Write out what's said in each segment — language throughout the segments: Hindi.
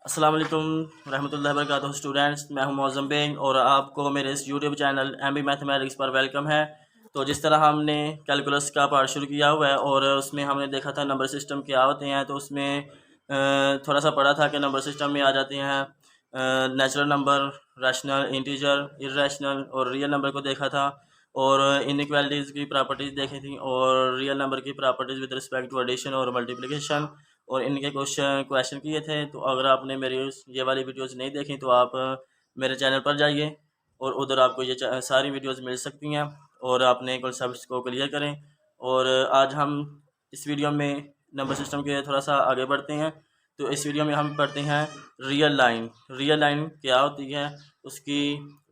अस्सलाम वालेकुम रहमतुल्लाहि व बरकातुहू स्टूडेंट्स, मैं हूं मौज़म बेग और आपको मेरे इस यूट्यूब चैनल एमबी मैथमेटिक्स पर वेलकम है। तो जिस तरह हमने कैलकुलस का पार्ट शुरू किया हुआ है और उसमें हमने देखा था नंबर सिस्टम क्या होते हैं, तो उसमें थोड़ा सा पढ़ा था कि नंबर सिस्टम में आ जाते हैं natural number, rational, integer, irrational और रियल नंबर को देखा था और इनइक्वालिटीज़ की प्रॉपर्टीज़ देखी थी और रियल नंबर की properties with respect to addition और मल्टीप्लिकेशन और इनके क्वेश्चन किए थे। तो अगर आपने मेरी ये वाली वीडियोस नहीं देखी तो आप मेरे चैनल पर जाइए और उधर आपको ये सारी वीडियोस मिल सकती हैं और अपने कॉन्सेप्ट्स को क्लियर करें। और आज हम इस वीडियो में नंबर सिस्टम के थोड़ा सा आगे बढ़ते हैं। तो इस वीडियो में हम पढ़ते हैं रियल लाइन। रियल लाइन क्या होती है, उसकी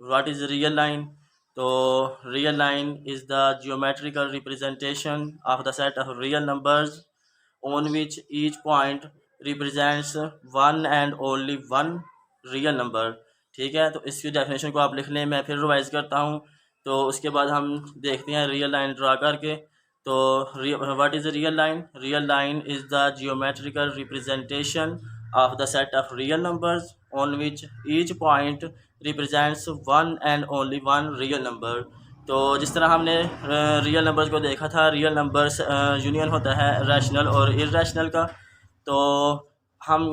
व्हाट इज़ रियल लाइन। तो real line is the geometrical representation of the set of real numbers on which each point represents one and only one real number। ठीक है, तो इसकी डेफिनेशन को आप लिख लें, मैं फिर रिवाइज करता हूँ। तो उसके बाद हम देखते हैं रियल लाइन ड्रा करके। तो what is real line? Real line is the geometrical representation of the set of real numbers on which each point represents one and only one real number. तो जिस तरह हमने रियल नंबर्स को देखा था, रियल नंबर्स यूनियन होता है रैशनल और इर्रेशनल का। तो हम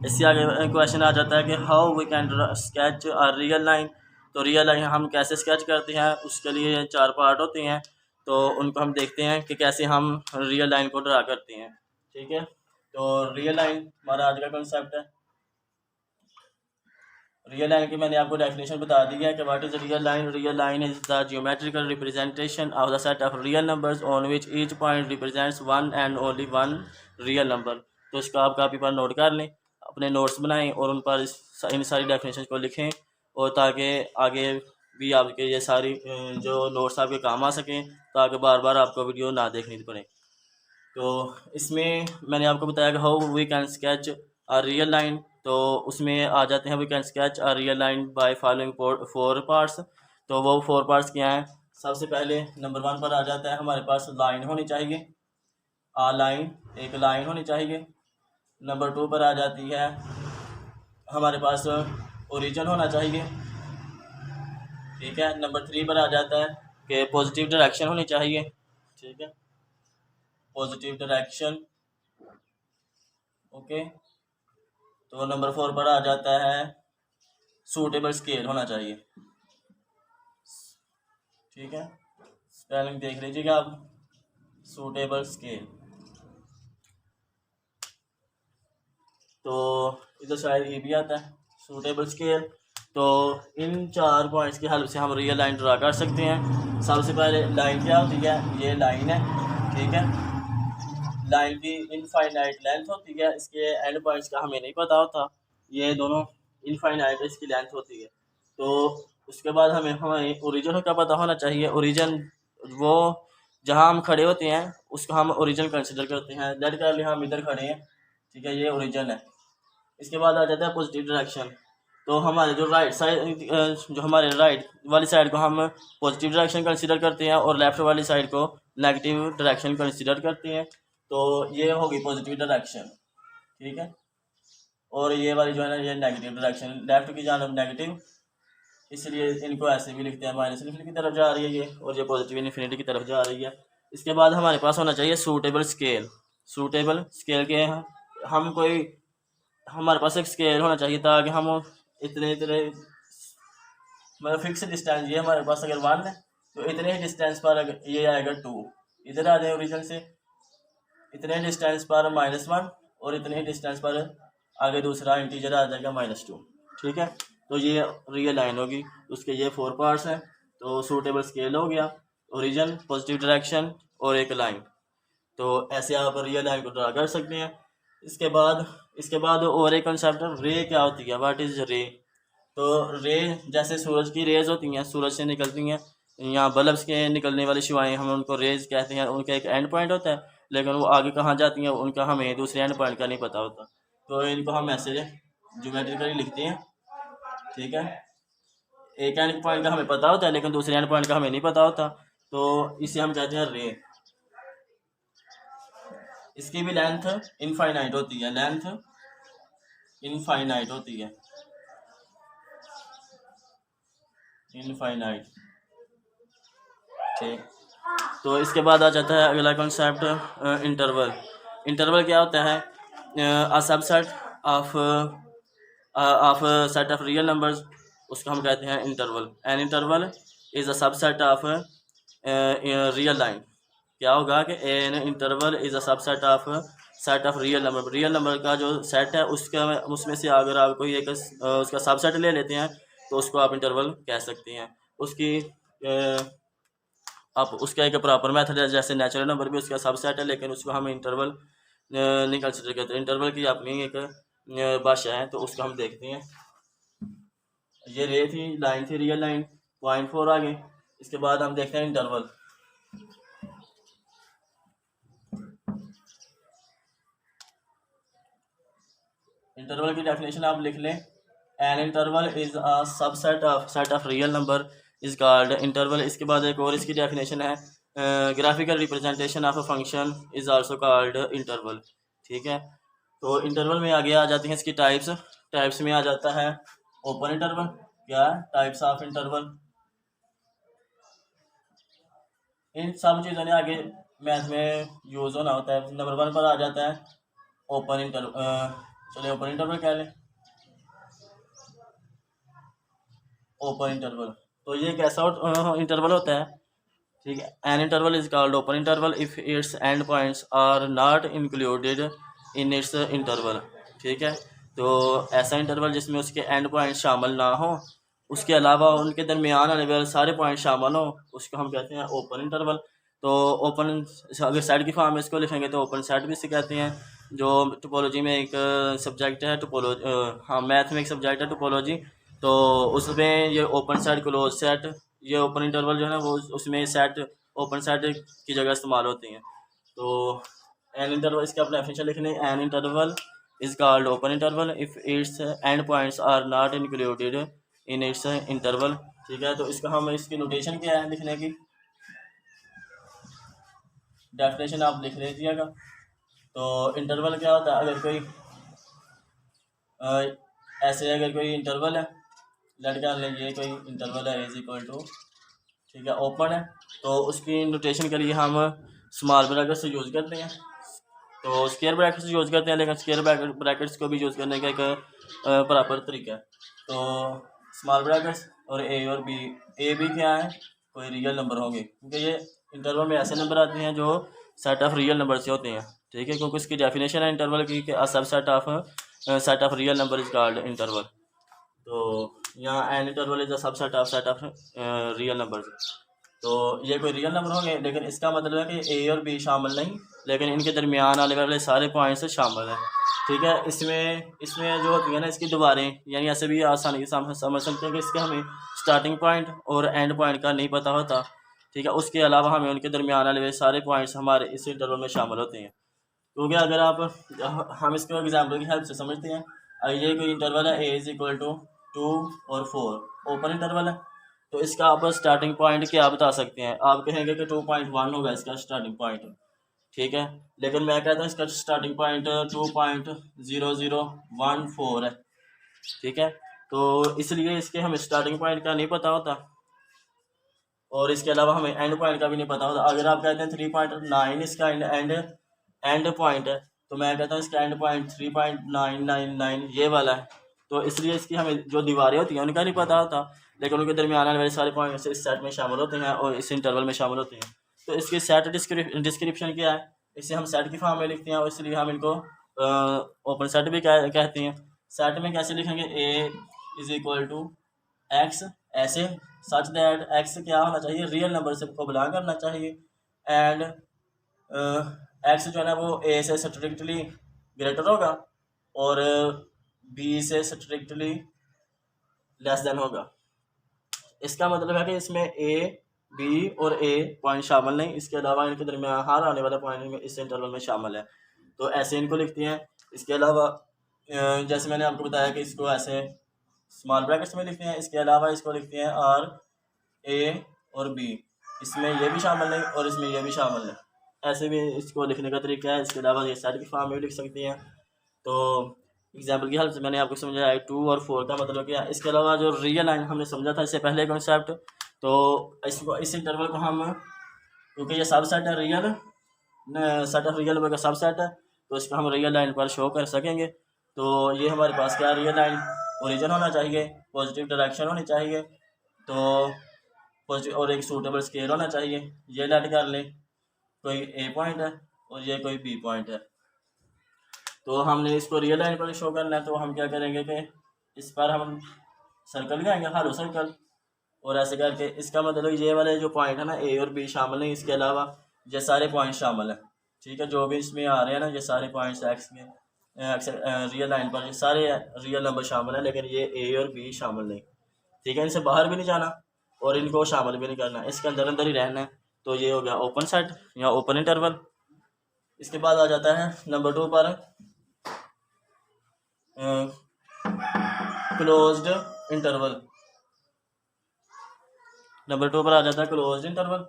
इससे आगे क्वेश्चन आ जाता है कि how we can sketch a real line. तो रियल लाइन हम कैसे स्केच करते हैं, उसके लिए 4 पार्ट होते हैं। तो उनको हम देखते हैं कि कैसे हम रियल लाइन को ड्रा करते हैं। ठीक है, तो रियल लाइन हमारा आज का कॉन्सेप्ट है। रियल लाइन की मैंने आपको डेफिनेशन बता दी है कि what is real line. Real line is the geometrical representation of the set of real numbers on which each point represents one and only one real number. तो इसका आप कापी पर नोट कर लें, अपने नोट्स बनाएं और उन पर इन सारी डेफिनेशन को लिखें और ताकि आगे भी आपके ये सारी जो नोट्स आपके काम आ सकें, ताकि बार बार आपको वीडियो ना देखनी पड़े। तो इसमें मैंने आपको बताया कि how we can sketch a real line. तो उसमें आ जाते हैं we can sketch a real line by following 4 parts. तो वो 4 पार्ट्स क्या हैं? सबसे पहले नंबर 1 पर आ जाता है हमारे पास लाइन होनी चाहिए, आ लाइन, एक लाइन होनी चाहिए। नंबर 2 पर आ जाती है हमारे पास ओरिजिन होना चाहिए। ठीक है, नंबर 3 पर आ जाता है कि पॉजिटिव डायरेक्शन होनी चाहिए। ठीक है, पॉजिटिव डायरेक्शन। ओके, तो नंबर 4 पर आ जाता है सूटेबल स्केल होना चाहिए। ठीक है, स्पेलिंग देख लीजिएगा आप, सूटेबल स्केल। तो इधर शायद ये भी आता है सूटेबल स्केल। तो इन 4 पॉइंट्स की हेल्प से हम रियल लाइन ड्रा कर सकते हैं। सबसे पहले लाइन क्या होती है? ये लाइन है। ठीक है, लाइन की इनफाइनाइट लेंथ होती है, इसके एंड पॉइंट्स का हमें नहीं पता होता, ये दोनों इनफाइनाइट इसकी लेंथ होती है। तो उसके बाद हमें ओरिजिन का पता होना चाहिए। ओरिजिन वो जहाँ हम खड़े होते हैं उसको हम ओरिजिन कंसिडर करते हैं। लेट कर लिया हम इधर खड़े हैं, ठीक है, ये ओरिजिन है। इसके बाद आ जाता है पॉजिटिव डायरेक्शन। तो हमारे जो राइट साइड, जो हमारे राइट वाली साइड को हम पॉजिटिव डायरेक्शन कंसिडर करते हैं और लेफ्ट वाली साइड को नेगेटिव डायरेक्शन कंसिडर करते हैं। तो ये होगी पॉजिटिव डायरेक्शन। ठीक है, और ये वाली जो है ना, ये नेगेटिव डायरेक्शन, लेफ्ट की जानब नेगेटिव, इसलिए इनको ऐसे भी लिखते हैं, माइनस इन्फिनिटी की तरफ जा रही है ये, और ये पॉजिटिव इन्फिनिटी की तरफ जा रही है। इसके बाद हमारे पास होना चाहिए सूटेबल स्केल। सूटेबल स्केल के हम कोई, हमारे पास एक स्केल होना चाहिए ताकि हम इतने इतने मतलब फिक्स डिस्टेंस, ये हमारे पास अगर 1 है तो इतने ही डिस्टेंस पर अगर ये आएगा 2, इधर आ जाए ओरिजिन से, इतने डिस्टेंस पर -1 और इतने ही डिस्टेंस पर आगे दूसरा इंटीजर आ जाएगा -2। ठीक है, तो ये रियल लाइन होगी। उसके ये 4 पार्ट्स हैं। तो सूटेबल स्केल हो गया, ओरिजिन, पॉजिटिव डायरेक्शन और एक लाइन। तो ऐसे आप रियल लाइन को ड्रा कर सकते हैं। इसके बाद और एक कंसेप्ट है, रे क्या होती है, व्हाट इज़ रे। तो रे जैसे सूरज की रेज होती हैं, सूरज से निकलती हैं, या बल्ब्स के निकलने वाली शुआएँ, हम उनको रेज कहते हैं। उनका एक एंड पॉइंट होता है, लेकिन वो आगे कहाँ जाती हैं उनका हमें दूसरे एंड पॉइंट का नहीं पता होता। तो इनको हम ऐसे ज्योमेट्रिकली लिखते हैं। ठीक है, एक एंड पॉइंट का हमें पता होता है लेकिन दूसरे एंड पॉइंट का हमें नहीं पता होता, तो इसे हम कहते हैं रे। इसकी भी लेंथ इनफाइनाइट होती है, लेंथ इनफाइनाइट होती है, इनफाइनाइट। ठीक, तो इसके बाद आ जाता है अगला कॉन्सेप्ट, इंटरवल। इंटरवल क्या होता है? A subset of set of real numbers, उसको हम कहते हैं interval. N interval is a subset of real line. क्या होगा कि N interval is a subset of set of real number. Real number का जो सेट है उसका, उसमें से अगर आप कोई एक उसका सबसेट ले लेते हैं तो उसको आप इंटरवल कह सकते हैं। उसकी आप उसका एक प्रॉपर मेथड है, जैसे नेचुरल नंबर भी उसका सबसेट है, लेकिन उसको हम इंटरवल नहीं कंसिडर करते। इंटरवल की अपनी एक भाषा है, तो उसको हम देखते हैं। ये रे थी, लाइन थी, रियल लाइन, 0.4 आ गए। इसके बाद हम देखते हैं इंटरवल। इंटरवल की डेफिनेशन आप लिख लें, an interval is a subset of set of real number is called interval. इसके बाद एक और इसकी डेफिनेशन है, graphical representation of a function is also called interval. ठीक है, तो इंटरवल में आगे आ जाती हैं इसकी टाइप्स। टाइप्स में आ जाता है ओपन इंटरवल। क्या टाइप्स ऑफ इंटरवल? इन सब चीज़ों ने आगे मैथ में यूज़ होना होता है। नंबर 1 पर आ जाता है ओपन इंटरवल। चलिए ओपन इंटरवल कह लें, ओपन इंटरवल। तो ये कैसा इंटरवल होता है? ठीक है, an interval is called open interval if its end points are not included in its interval. ठीक है, तो ऐसा इंटरवल जिसमें उसके एंड पॉइंट शामिल ना हो, उसके अलावा उनके दरमियान आने वाले सारे पॉइंट शामिल हो, उसको हम कहते हैं ओपन इंटरवल। तो ओपन, अगर सेट की फॉर्म में इसको लिखेंगे तो ओपन सेट भी इसे कहते हैं। जो टोपोलॉजी में एक सब्जेक्ट है, टोपोलॉजी, हाँ मैथ में एक सब्जेक्ट है टोपोलॉजी, तो उसमें ये ओपन सेट, क्लोज सेट, ये ओपन इंटरवल जो है ना वो उसमें सेट, ओपन सेट की जगह इस्तेमाल होती हैं। तो एन इंटरवल, इसका अपना डेफिनेशन लिख लें, an interval is called open interval if its end points are not included in its interval. ठीक है, तो इसका हम, इसकी नोटेशन क्या है लिखने की, डेफिनेशन आप लिख लीजिएगा। तो इंटरवल क्या होता है? अगर कोई ऐसे अगर कोई इंटरवल है, लेट कर लें ये कोई इंटरवल है इज इक्वल टू, ठीक है, ओपन है, तो उसकी नोटेशन के लिए हम स्मॉल ब्रैकेट से यूज़ करते हैं। तो स्क्वायर ब्रैकेट से यूज़ करते हैं, लेकिन स्क्वायर ब्रैकेट्स को भी यूज़ करने का एक प्रॉपर तरीका है। तो स्मॉल ब्रैकेट्स और ए और बी, ए बी क्या है? कोई रियल नंबर होंगे, क्योंकि ये इंटरवल में ऐसे नंबर आते हैं जो सेट ऑफ रियल नंबर से होते हैं। ठीक है, क्योंकि उसकी डेफिनेशन है इंटरवल की कि सब set of real number is called interval. तो यहाँ N interval is a subset of set of real numbers. तो ये कोई रियल नंबर होंगे, लेकिन इसका मतलब है कि ए और बी शामिल नहीं, लेकिन इनके दरमियान आने वाले सारे पॉइंट्स शामिल हैं। ठीक है, इसमें इसमें जो होती है ना इसकी दीवारें, यानी ऐसे भी आसानी से समझ सकते हैं कि इसके हमें स्टार्टिंग पॉइंट और एंड पॉइंट का नहीं पता होता। ठीक है, उसके अलावा हमें उनके दरमियान आने वाले सारे पॉइंट्स हमारे इस इंटरवल में शामिल होते हैं। क्योंकि अगर आप, हम इसको एग्जाम्पल की हेल्प से समझते हैं। ये कोई इंटरवल है, ए इज इक्वल टू 2 और 4, ओपन इंटरवल है, तो इसका आप स्टार्टिंग पॉइंट क्या बता सकते हैं? आप कहेंगे कि 2.1 होगा इसका स्टार्टिंग पॉइंट। ठीक है, लेकिन मैं कहता हूँ इसका स्टार्टिंग पॉइंट 2.0014 है। ठीक है, तो इसलिए इसके हमें स्टार्टिंग पॉइंट का नहीं पता होता, और इसके अलावा हमें एंड पॉइंट का भी नहीं पता होता। अगर आप कहते हैं 3.9 इसका एंड पॉइंट है, तो मैं कहता हूँ इसका एंड पॉइंट 3.999 ये वाला है। तो इसलिए इसकी हमें जो दीवारें होती हैं उनका नहीं पता होता, लेकिन उनके दरमियान आने वाले सारे पॉइंट्स इस सेट में शामिल होते हैं और इस इंटरवल में शामिल होते हैं। तो इसकी सेट डिस्क्रिप्शन क्या है? इसे हम सेट की फॉर्म में लिखते हैं, और इसलिए हम इनको ओपन सेट भी कहते हैं। सेट में कैसे लिखेंगे? ए इज इक्वल टू एक्स, ऐसे सच दैट एक्स क्या होना चाहिए? रियल नंबर से को बिलोंग करना चाहिए। एंड एक्स जो है ना वो ए से स्ट्रिक्टली ग्रेटर होगा और बी से स्ट्रिक्टली लेस देन होगा। इसका मतलब है कि इसमें ए, बी और ए पॉइंट शामिल नहीं, इसके अलावा इनके दरमियान हर आने वाला पॉइंट में इस इंटरवल में शामिल है। तो ऐसे इनको लिखते हैं। इसके अलावा जैसे मैंने आपको बताया कि इसको ऐसे स्मॉल ब्रैकेट्स में लिखते हैं। इसके अलावा इसको लिखते हैं आर, ए और बी, इसमें ये भी शामिल नहीं और इसमें ये भी शामिल नहीं। ऐसे भी इसको लिखने का तरीका है। इसके अलावा ये सेट की फॉर्म में भी लिख सकते हैं। तो एग्जाम्पल की हेल्प से मैंने आपको समझाया 2 और 4 का मतलब क्या है। इसके अलावा जो रियल लाइन हमने समझा था इससे पहले कॉन्सेप्ट, तो इसको इस इंटरवल को हम, क्योंकि ये सबसेट है real set of real number का सबसेट है, तो इसको हम रियल लाइन पर शो कर सकेंगे। तो ये हमारे पास क्या रियल लाइन ओरिजिन होना चाहिए, पॉजिटिव डायरेक्शन होनी चाहिए, तो पॉजिटिव और एक सूटेबल स्केल होना चाहिए। ये लेट कर लें, कोई ए पॉइंट है और ये कोई बी पॉइंट है, तो हमने इसको रियल लाइन पर शो करना है। तो हम क्या करेंगे कि इस पर हम सर्कल लगाएंगे, हालो सर्कल, और ऐसे करके इसका मतलब ये वाले जो पॉइंट है ना ए और बी शामिल हैं, इसके अलावा ये सारे पॉइंट शामिल हैं। ठीक है, जो भी इसमें आ रहे हैं ना ये सारे पॉइंट्स एक्स के रियल लाइन पर ये सारे रियल नंबर शामिल हैं, लेकिन ये ए और बी शामिल नहीं। ठीक है, इनसे बाहर भी नहीं जाना और इनको शामिल भी नहीं करना, इसके अंदर अंदर ही रहना है। तो ये हो गया ओपन सेट या ओपन इंटरवल। इसके बाद आ जाता है नंबर 2 पर क्लोज्ड इंटरवल। नंबर 2 पर आ जाता है क्लोज्ड इंटरवल।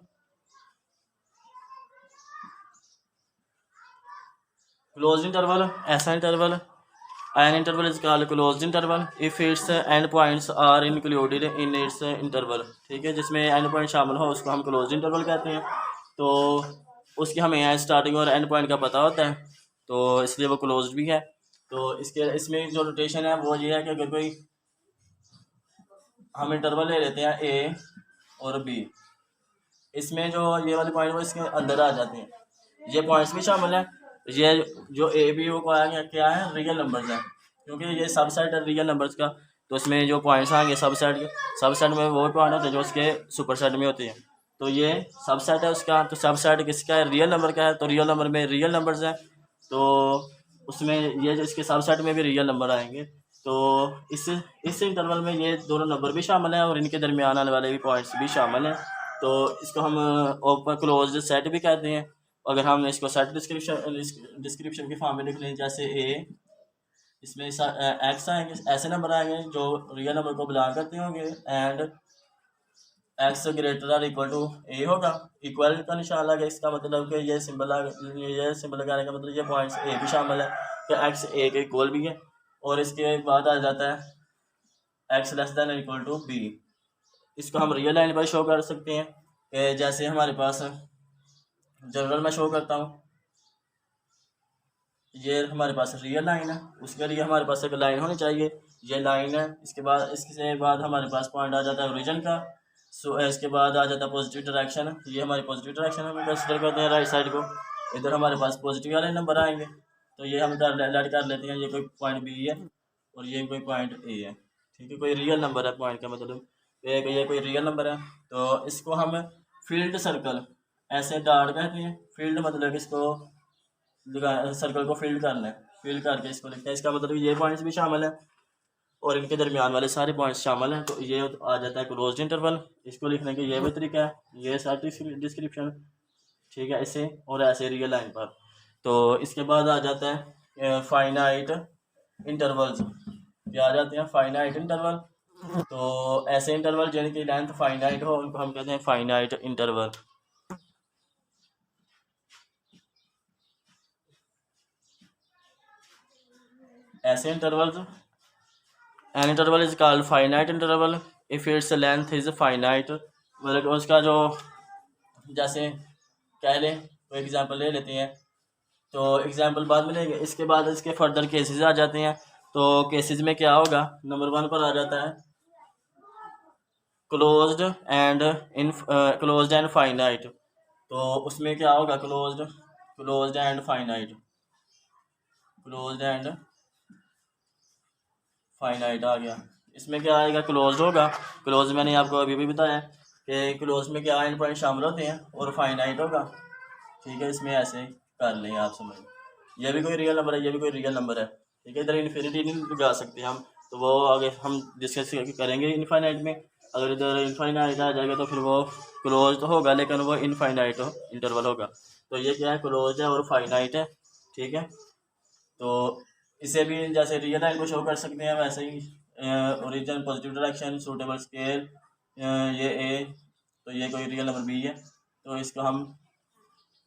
क्लोज्ड इंटरवल ऐसा interval, an interval is called closed interval if its end points are included in its interval। ठीक है, जिसमें एंड पॉइंट शामिल हो उसको हम क्लोज्ड इंटरवल कहते हैं। तो उसकी हमें स्टार्टिंग और एंड पॉइंट का पता होता है, तो इसलिए वो क्लोज्ड भी है। तो इसमें जो रोटेशन है वो ये है कि अगर कोई हम इंटरवल ले लेते हैं ए और बी, इसमें जो ये वाले पॉइंट वो इसके अंदर आ जाते हैं, ये पॉइंट्स भी शामिल हैं। ये जो ए बी वो क्या है रियल नंबर्स हैं, क्योंकि ये सबसेट है रियल नंबर्स का, तो इसमें जो पॉइंट्स आएंगे सबसेट में वो पॉइंट होते हैं जो उसके सुपरसेट में होते हैं। तो ये सबसेट है उसका, तो सबसेट किसका है रियल नंबर का है, तो रियल नंबर में रियल नंबर्स हैं, तो उसमें ये जो इसके सबसेट में भी रियल नंबर आएंगे। तो इस इंटरवल में ये दोनों नंबर भी शामिल हैं और इनके दरमियान आने वाले भी पॉइंट्स भी शामिल हैं। तो इसको हम ओपन क्लोज सेट भी कहते हैं। अगर हम इसको सेट डिस्क्रिप्शन के फॉर्म में लिख लें, जैसे ए, इसमें एक्स आएंगे, ऐसे नंबर आएंगे जो रियल नंबर को बिलोंग करते होंगे, and x greater or equal to a होगा। इक्वल का निशान लगे, इसका मतलब कि ये सिंबल लगाने का मतलब ये पॉइंट्स ए भी शामिल है कि एक्स ए के इक्वल भी है। और इसके बाद आ जाता है x less than equal to b. इसको हम रियल लाइन पर शो कर सकते हैं कि जैसे हमारे पास जनरल में शो करता हूँ, ये हमारे पास रियल लाइन है, उसके लिए हमारे पास एक लाइन होनी चाहिए, ये लाइन है। इसके बाद हमारे पास पॉइंट आ जाता है ओरिजिन का। इसके बाद आ जाता है पॉजिटिव डायरेक्शन, ये हमारी पॉजिटिव डायरेक्शन हम कंसिडर करते हैं राइट साइड को। इधर हमारे पास पॉजिटिव वाले नंबर आएंगे, तो ये हम लेट कर लेते हैं, ये कोई पॉइंट बी है और ये कोई पॉइंट ए है। ठीक है, कोई रियल नंबर है, पॉइंट का मतलब ये कोई रियल नंबर है। तो इसको हम फील्ड सर्कल ऐसे डार्ट कहते हैं। फील्ड मतलब इसको सर्कल को फील्ड करना है, फील्ड करके इसको लिखते हैं। इसका मतलब ये पॉइंट्स भी शामिल हैं और इनके दरमियान वाले सारे पॉइंट्स शामिल हैं, तो ये आ जाता है क्लोज्ड इंटरवल। इसको लिखने का ये भी तरीका है, ये सारी डिस्क्रिप्शन। ठीक है, ऐसे और ऐसे रियल लाइन पर। तो इसके बाद आ जाता है फाइनाइट इंटरवल्स। क्या आ जाते हैं फाइनाइट इंटरवल। तो ऐसे इंटरवल जिनकी लेंथ फाइनाइट हो उनको हम कहते हैं फाइनाइट इंटरवल। ऐसे intervals, N interval is called finite interval if its length is finite. मतलब उसका जो, जैसे कह लें कोई एग्जांपल ले लेते हैं, तो एग्जांपल बाद में लेंगे। इसके बाद इसके फर्दर केसेस आ जाते हैं। तो केसेस में क्या होगा, नंबर 1 पर आ जाता है क्लोज्ड एंड फाइनाइट। तो उसमें क्या होगा, closed and finite, closed and finite आ गया। इसमें क्या आएगा, क्लोज होगा। क्लोज मैंने आपको अभी भी बताया कि क्लोज में क्या एंड पॉइंट शामिल होते हैं, और फाइनाइट होगा। ठीक है, इसमें ऐसे कर लें आप समझ, ये भी कोई रियल नंबर है, ये भी कोई रियल नंबर है। ठीक है, इधर इन्फिनिटी नहीं लगा सकते हम, तो वो आगे हम डिस्कस करेंगे इनफाइनाइट में। अगर इधर इनफाइनाइट आ जाएगा तो फिर वो क्लोज तो होगा लेकिन वो इनफाइनाइट इंटरवल होगा। तो ये क्या है, क्लोज है और फाइनाइट है। ठीक है, तो इसे भी जैसे रियल लाइन को शो कर सकते हैं, वैसे ही origin, positive direction, suitable scale, ये ए, तो ये कोई रियल नंबर बी है। तो इसको हम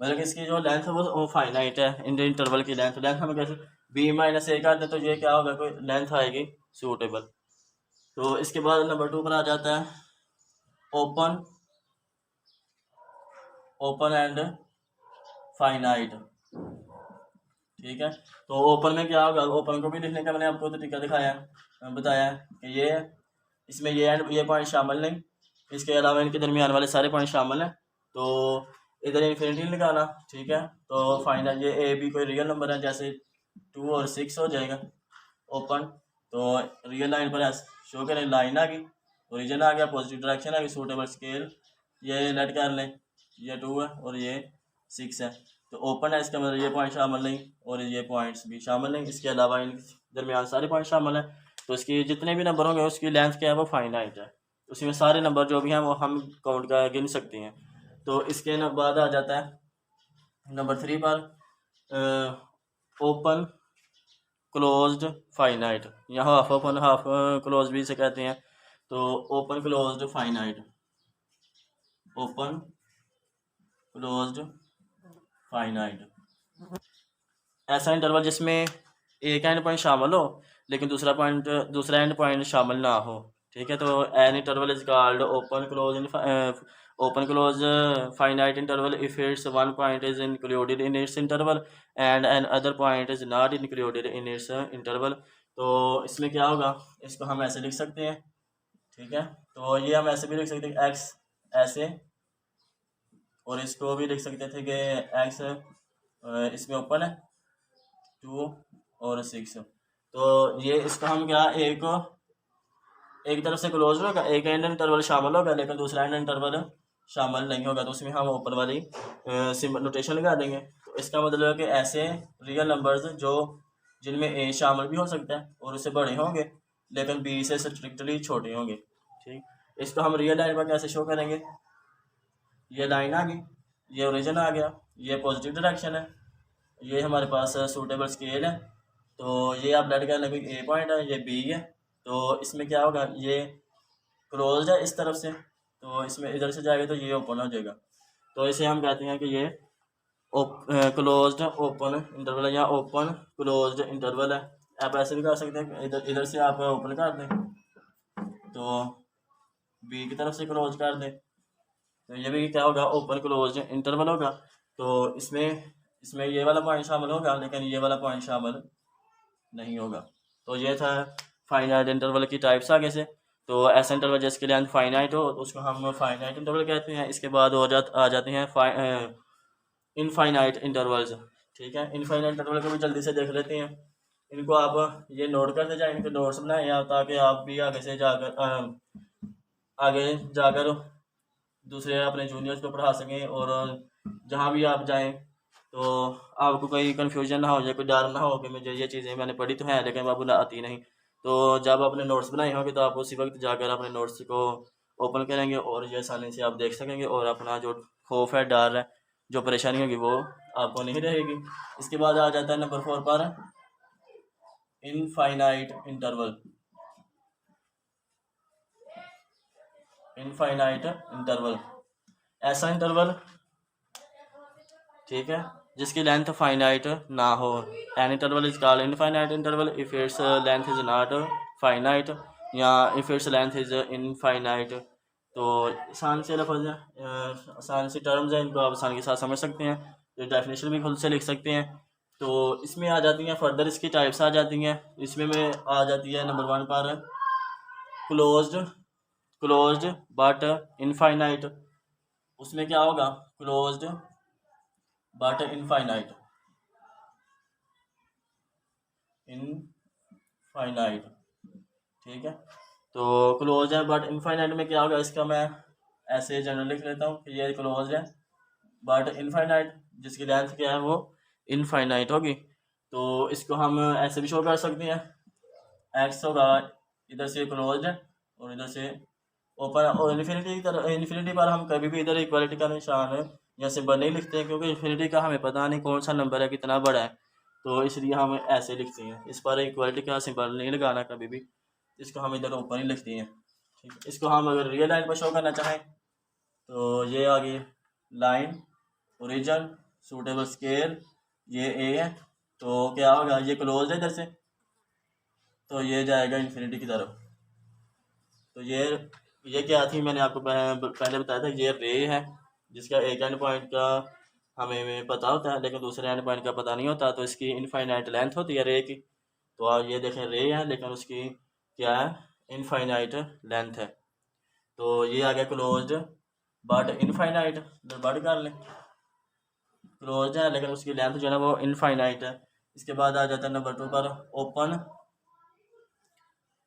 मतलब कि इसकी जो लेंथ है वो फाइनाइट है, इंटरवल की लेंथ हमें कैसे, बी माइनस ए कर दें तो ये क्या होगा, कोई लेंथ आएगी सूटेबल। तो इसके बाद नंबर 2 पर आ जाता है ओपन, ओपन एंड फाइनाइट। ठीक है, तो ओपन में क्या होगा, ओपन को भी लिखने का मैंने आपको तरीका दिखाया बताया कि ये इसमें ये एंड ये पॉइंट शामिल नहीं, इसके अलावा इनके दरमियान वाले सारे पॉइंट शामिल हैं। तो इधर इन्फिनिटी लगाना। ठीक है, तो फाइनल ये ए बी कोई रियल नंबर है, जैसे 2 और 6 हो जाएगा ओपन। तो रियल लाइन पर शो करें, लाइन आ गई, ओरिजिन आ गया, पॉजिटिव डायरेक्शन आ गई, सूटेबल स्केल ये लेट कर लें, ये 2 है और ये 6 है। तो ओपन है, इसका मतलब ये पॉइंट शामिल नहीं और ये पॉइंट्स भी शामिल नहीं, इसके अलावा इन दरमियान सारे पॉइंट शामिल हैं। तो इसकी जितने भी नंबर होंगे उसकी लेंथ क्या है, वो फाइनाइट है। उसी में सारे नंबर जो भी हैं वो हम काउंट कर गिन सकते हैं। तो इसके बाद आ जाता है नंबर 3 पर ओपन क्लोज्ड फाइनाइट, या हाफ ओपन हाफ क्लोज भी इसे कहते हैं। तो open closed finite, open closed finite, ऐसा इंटरवल जिसमें एक एंड पॉइंट शामिल हो लेकिन दूसरा एंड पॉइंट शामिल ना हो। ठीक है, तो an interval is called open close finite interval if its one point is included in its interval and another point is not included in its interval. तो इसमें क्या होगा, इसको हम ऐसे लिख सकते हैं। ठीक है, तो ये हम ऐसे भी लिख सकते हैं एक्स ऐसे, और इसको भी लिख सकते थे कि एक्स इसमें ओपन है 2 और 6। तो ये इसका हम क्या एक तरफ से क्लोज होगा, एक एंड इंटरवल शामिल होगा लेकिन दूसरा एंड इंटरवल शामिल नहीं होगा, तो उसमें हम ऊपर वाली सिंबल नोटेशन लगा देंगे। तो इसका मतलब है कि ऐसे रियल नंबर्स जो जिनमें ए शामिल भी हो सकता है और उससे बड़े होंगे लेकिन बी से स्ट्रिक्टली छोटे होंगे। ठीक, इसको हम रियल लाइन पर कैसे शो करेंगे, ये लाइन आ गई, ये ओरिजिन आ गया, ये पॉजिटिव डायरेक्शन है, ये हमारे पास सूटेबल स्केल है। तो ये आप लेट कर लेंगे ए पॉइंट है, ये बी है। तो इसमें क्या होगा, ये क्लोज है इस तरफ से, तो इसमें इधर से जाएगा तो ये ओपन हो जाएगा। तो इसे हम कहते हैं कि ये क्लोज्ड ओपन इंटरवल है या ओपन क्लोज्ड इंटरवल है। आप ऐसे भी कर सकते हैं, इधर इधर से आप ओपन कर दें तो बी की तरफ से क्लोज कर दें, तो ये भी क्या होगा, ओपन क्लोज इंटरवल होगा। तो इसमें ये वाला पॉइंट शामिल होगा लेकिन ये वाला पॉइंट शामिल नहीं होगा। तो ये था फाइनाइट इंटरवल की टाइप्स आगे से। तो ऐसा इंटरवल जिसके लेंथ फाइनाइट हो उसको हम फाइनाइट इंटरवल कहते हैं। इसके बाद आ जाते हैं इनफाइनाइट इंटरवल्स। ठीक है, इनफाइनाइट इंटरवल को भी जल्दी से देख लेते हैं। इनको आप ये नोट करते जाए, इनके नोट्स बनाए या ताकि आप भी आगे जाकर दूसरे अपने जूनियर्स को पढ़ा सकें और जहाँ भी आप जाएं तो आपको कोई कन्फ्यूजन ना हो जाए, कोई डर ना हो कि मुझे ये चीज़ें मैंने पढ़ी तो हैं लेकिन बाबू आती नहीं। तो जब आपने नोट्स बनाए होंगे तो आप उसी वक्त जाकर अपने नोट्स को ओपन करेंगे और ये आसानी से आप देख सकेंगे और अपना जो खौफ है, डर है, जो परेशानी होगी वो आपको नहीं रहेगी। इसके बाद आ जाता है नंबर 4 पर इनफाइनाइट इंटरवल। इनफाइनाइट इंटरवल, ऐसा इंटरवल, ठीक है, जिसकी लेंथ फाइनाइट ना हो। An interval is called infinite interval if its length is not finite या if its length is infinite. तो आसान से लफ्ज़ है, आसान सी टर्म्स हैं, इनको आप आसानी के साथ समझ सकते हैं, तो डेफिनेशन भी खुद से लिख सकते हैं। तो इसमें आ जाती हैं फर्दर इसकी टाइप्स आ जाती हैं। इसमें आ जाती है नंबर 1 पर क्लोज्ड बट इनफाइनाइट। उसमें क्या होगा, क्लोज्ड बट इनफाइनाइट, इनफाइनाइट। ठीक है, तो क्लोज है बट इनफाइनाइट में क्या होगा, इसका मैं ऐसे जनरल लिख लेता हूँ कि ये क्लोज है बट इनफाइनाइट, जिसकी लेंथ क्या है वो इनफाइनाइट होगी। तो इसको हम ऐसे भी शो कर सकते हैं, एक्स होगा इधर से क्लोज है और इधर से ओपन, और इन्फिनिटी पर हम कभी भी इधर इक्वालिटी का निशान या सिंबल नहीं लिखते हैं क्योंकि इन्फिनिटी का हमें पता नहीं कौन सा नंबर है, कितना बड़ा है, तो इसलिए हम ऐसे लिखते हैं। इस पर इक्वालिटी का सिंबल नहीं लगाना कभी भी, इसको हम इधर ऊपर ही लिखते हैं। ठीक है, इसको हम अगर रियल लाइन पर शो करना चाहें तो ये आ गई लाइन, ओरिजिन, सूटेबल स्केल, ये ए है तो क्या होगा, ये क्लोज है इधर से, तो ये जाएगा इन्फिनिटी की तरफ। तो ये क्या थी, मैंने आपको पहले बताया था, ये रे है जिसका एक एंड पॉइंट का हमें पता होता है लेकिन दूसरे एंड पॉइंट का पता नहीं होता, तो इसकी इनफाइनाइट लेंथ होती है रे की। तो आप ये देखें रे है लेकिन उसकी क्या है, इनफाइनाइट लेंथ है। तो ये आ गया क्लोज्ड बट इनफाइनाइट, बट कर लें, क्लोज्ड है लेकिन उसकी लेंथ जो है ना वो इनफाइनाइट है। इसके बाद आ जाता है नंबर 2 पर ओपन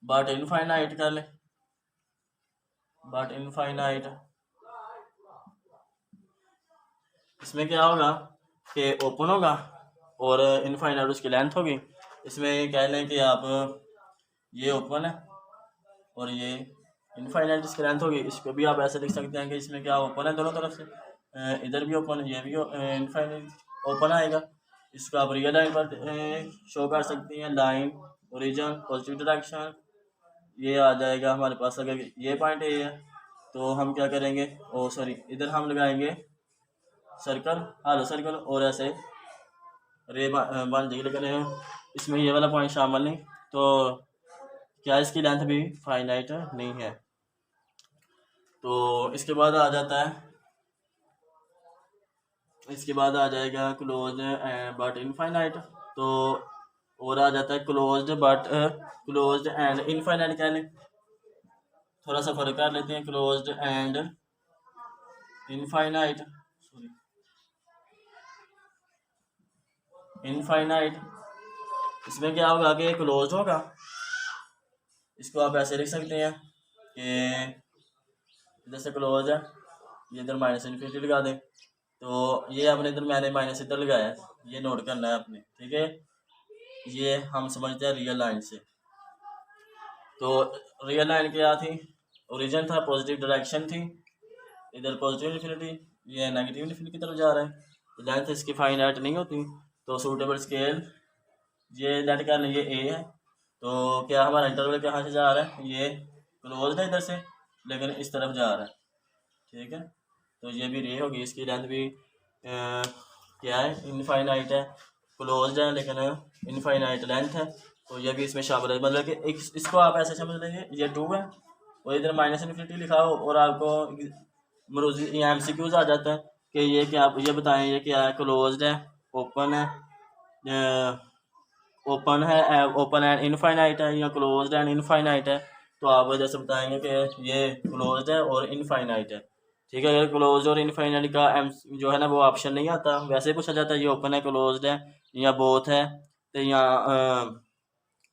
बट इनफाइनाइट कर लें, बट इनफाइनाइट। इसमें क्या होगा कि ओपन होगा और इनफाइनाइट उसकी लेंथ होगी। इसमें कह लें कि आप ये ओपन है और ये इनफाइनाइट इसकी लेंथ होगी। इसको भी आप ऐसे लिख सकते हैं कि इसमें क्या ओपन है दोनों तरफ से, इधर भी ओपन है, ये भी इनफाइनाइट ओपन आएगा। इसको आप रियल लाइन पर शो कर सकती हैं, लाइन ओरिजिन पॉजिटिव डायरेक्शन, ये आ जाएगा हमारे पास। अगर ये पॉइंट ए है तो हम क्या करेंगे, ओ सॉरी इधर हम लगाएंगे सर्कल, हालो सर्कल, और ऐसे रे बन जाएगी। लेकिन इसमें ये वाला पॉइंट शामिल नहीं, तो क्या इसकी लेंथ भी फाइनाइट नहीं है। तो इसके बाद आ जाता है, इसके बाद आ जाएगा क्लोज बट इनफाइनाइट। तो और आ जाता है closed but closed end infinite. कह लें, थोड़ा सा फर्क कर लेते हैं, closed end infinite, sorry infinite. इसमें क्या होगा कि क्लोज होगा, इसको आप ऐसे लिख सकते हैं कि इधर से क्लोज है, ये इधर माइनस इन्फिनिटी लगा दें। तो ये आपने इधर, मैंने माइनस इधर लगाया है, ये नोट करना है आपने, ठीक है। ये हम समझते हैं रियल लाइन से। तो रियल लाइन क्या थी, ओरिजिन था, पॉजिटिव डायरेक्शन थी, इधर पॉजिटिव इन्फिनिटी, ये नेगेटिव इन्फिनिटी की तरफ जा रहा है। तो लेंथ इसकी फाइनाइट नहीं होती। तो सूटेबल स्केल ये लेट कर लें, ये ए है। तो क्या हमारा इंटरवल कहाँ से जा रहा है, ये क्लोज है इधर से लेकिन इस तरफ जा रहा है, ठीक है। तो ये भी रे होगी, इसकी लेंथ भी क्या है, इनफाइनाइट है, क्लोज है लेकिन इनफाइनाइट लेंथ है। तो ये भी इसमें शामिल है, मतलब कि इसको आप ऐसे समझ लीजिए, ये 2 है और इधर माइनस इन्फिनिटी लिखा हो, और आपको मरूजी MCQs आ जाता है कि ये क्या, आप ये बताएं ये क्या है, क्लोज्ड है, ओपन है, ओपन है, ओपन एंड इनफाइनाइट है, या क्लोज्ड एंड इनफाइनाइट है। तो आप जैसे बताएंगे कि ये क्लोज्ड है और इनफाइनाइट है, ठीक है। अगर क्लोज और इनफाइनाइट का जो है ना वो ऑप्शन नहीं आता, वैसे पूछा जाता है ये ओपन है, क्लोज्ड है, या बोथ है, तो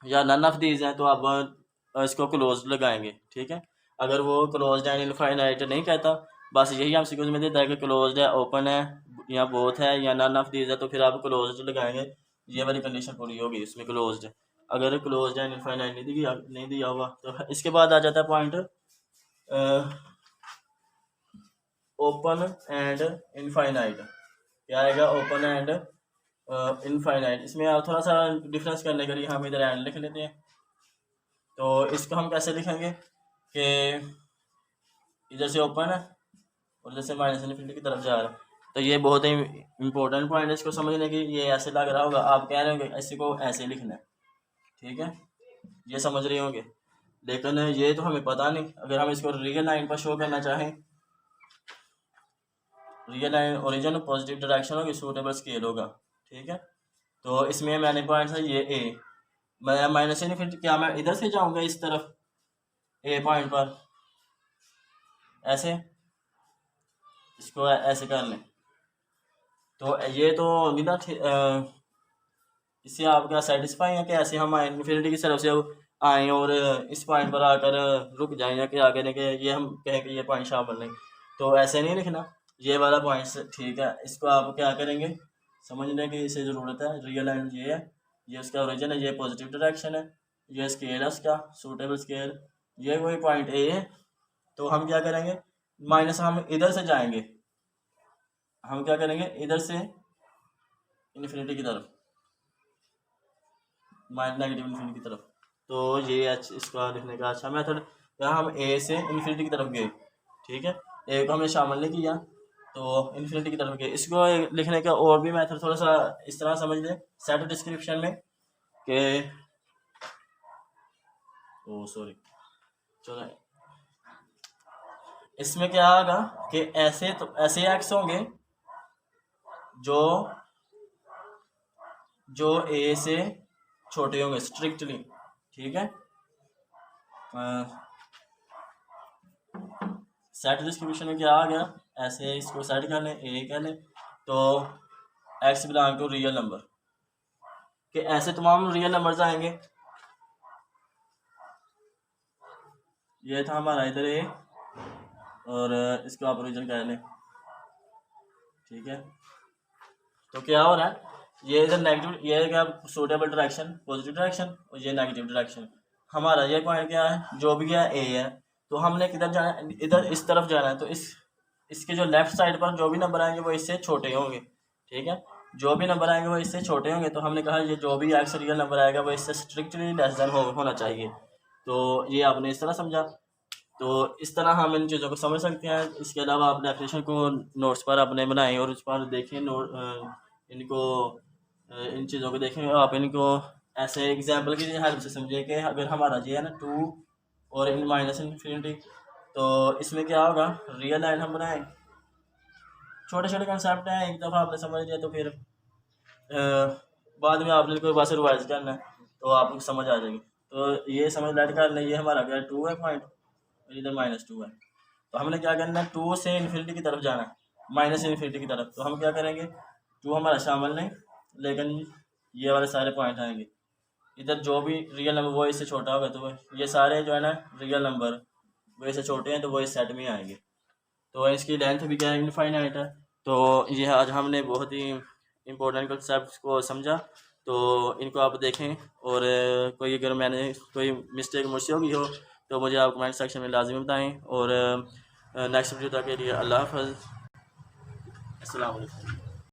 या नन ऑफ दीज है, तो आप इसको क्लोज लगाएंगे, ठीक है। अगर वो क्लोज्ड एंड इनफाइनाइट नहीं कहता, बस यही हम सीक्वेंस में देता है कि क्लोज्ड है, ओपन है, या बोथ है, या नन ऑफ दीज है, तो फिर आप क्लोज्ड लगाएंगे। ये वाली कंडीशन पूरी होगी इसमें क्लोज्ड है। अगर क्लोज्ड एंड इनफाइनाइट नहीं दिया हुआ, तो इसके बाद आ जाता है पॉइंट ओपन एंड इनफाइनाइट। क्या आएगा, ओपन एंड इनफाइनाइट। इसमें आप थोड़ा सा डिफरेंस करने के लिए हम इधर एंड लिख लेते हैं। तो इसको हम कैसे लिखेंगे कि इधर से ओपन है और इधर से माइनस इन्फिनिटी की तरफ जा रहा है। तो ये बहुत ही इंपॉर्टेंट पॉइंट है इसको समझने की। ये ऐसे लग रहा होगा, आप कह रहे होंगे ऐसे को ऐसे लिखना है, ठीक है, ये समझ रहे होंगे, लेकिन ये तो हमें पता नहीं। अगर हम इसको रियल लाइन पर शो करना चाहें, real line origin positive direction होगी, सूटेबल स्केल होगा, ठीक है। तो इसमें मैंने पॉइंट है ये ए, मैं माइनस इन्फिनिटी, क्या मैं इधर से जाऊंगा इस तरफ ए पॉइंट पर, ऐसे इसको ऐसे कर लें। तो ये तो निदा इससे आप क्या सेटिस्फाई है कि ऐसे हम इन्फिनिटी की तरफ से आए और इस पॉइंट पर आकर रुक जाएं, या कि आगे नहीं कि ये हम कहें कि ये पॉइंट शामिल नहीं, तो ऐसे नहीं लिखना। ये वाला पॉइंट ठीक है, इसको आप क्या करेंगे, समझने की इसे ज़रूरत है। रियल लाइन ये है, ये उसका ओरिजिन है, ये पॉजिटिव डायरेक्शन है, ये स्केल है उसका सूटेबल स्केल, ये कोई पॉइंट ए है। तो हम क्या करेंगे, माइनस हम इधर से जाएंगे, हम क्या करेंगे इधर से इन्फिनिटी की तरफ, नेगेटिव इन्फिनिटी की तरफ। तो ये इसका लिखने का अच्छा मेथड, यहाँ हम ए से इन्फिनिटी की तरफ गए, ठीक है, ए को हमने शामिल नहीं किया, तो इन्फिनिटी की तरफ गए। इसको लिखने का और भी मेथड थोड़ा सा इस तरह समझ लें, सेट डिस्क्रिप्शन में कि ओ सॉरी चलो इसमें क्या होगा कि ऐसे एक्स होंगे जो जो ए से छोटे होंगे स्ट्रिक्टली, ठीक है। सेट डिस्ट्रीब्यूशन में क्या आ गया, ऐसे इसको सेट कर लें, ए कर लें, तो x belong to real number कि ऐसे तमाम रियल नंबर्स आएंगे। ये था हमारा इधर ए और इसको आप ओरिजिन कह लें, ठीक है। तो क्या हो रहा है, ये इधर नेगेटिव, ये क्या सूटेबल डायरेक्शन पॉजिटिव डायरेक्शन और ये नेगेटिव डायरेक्शन। हमारा ये पॉइंट क्या है, जो भी है ए है, तो हमने किधर जाना है, इधर इस तरफ जाना है। तो इसके जो लेफ्ट साइड पर जो भी नंबर आएंगे वो इससे छोटे होंगे, ठीक है। जो भी नंबर आएंगे वो इससे छोटे होंगे, तो हमने कहा ये जो भी एक्स रियल नंबर आएगा वो इससे स्ट्रिक्टली लेस देन होना चाहिए। तो ये आपने इस तरह समझा। तो इस तरह हम इन चीज़ों को समझ सकते हैं। इसके अलावा आप डेफिनेशन को नोट्स पर अपने बनाएं और उस पर देखें, इनको इन चीज़ों को देखें, आप इनको ऐसे एग्जाम्पल की हेल्प से समझें कि अगर हमारा ये है ना 2 और इन माइनस इन्फिनिटी, तो इसमें क्या होगा, रियल लाइन हम बनाएं। छोटे छोटे कंसेप्ट हैं, एक दफ़ा आपने समझ लिया तो फिर बाद में आपने कोई बात से रिवाइज करना है तो आपको समझ आ जाएगी। तो ये समझ लेट कर लें, ये हमारा क्या 2 है पॉइंट, इधर -2 है। तो हमने क्या करना है, 2 से इन्फिनिटी की तरफ जाना है, माइनस इन्फिनिटी की तरफ। तो हम क्या करेंगे, 2 हमारा शामिल नहीं, लेकिन ये वाले सारे पॉइंट आएंगे। इधर जो भी रियल नंबर वो इससे छोटा होगा, तो ये सारे जो है ना रियल नंबर वो इससे छोटे हैं, तो वो इस सेट में आएंगे। तो इसकी लेंथ भी क्या है, इनफाइनाइट है। तो ये आज हमने बहुत ही इम्पोर्टेंट कंसेप्ट को समझा। तो इनको आप देखें, और कोई अगर मैंने कोई मिस्टेक मुझसे होगी हो तो मुझे आप कमेंट सेक्शन में लाजिमी बताएं। और नेक्स्ट वीडियो तक के लिए अल्लाह हाफ़िज़, अस्सलाम वालेकुम।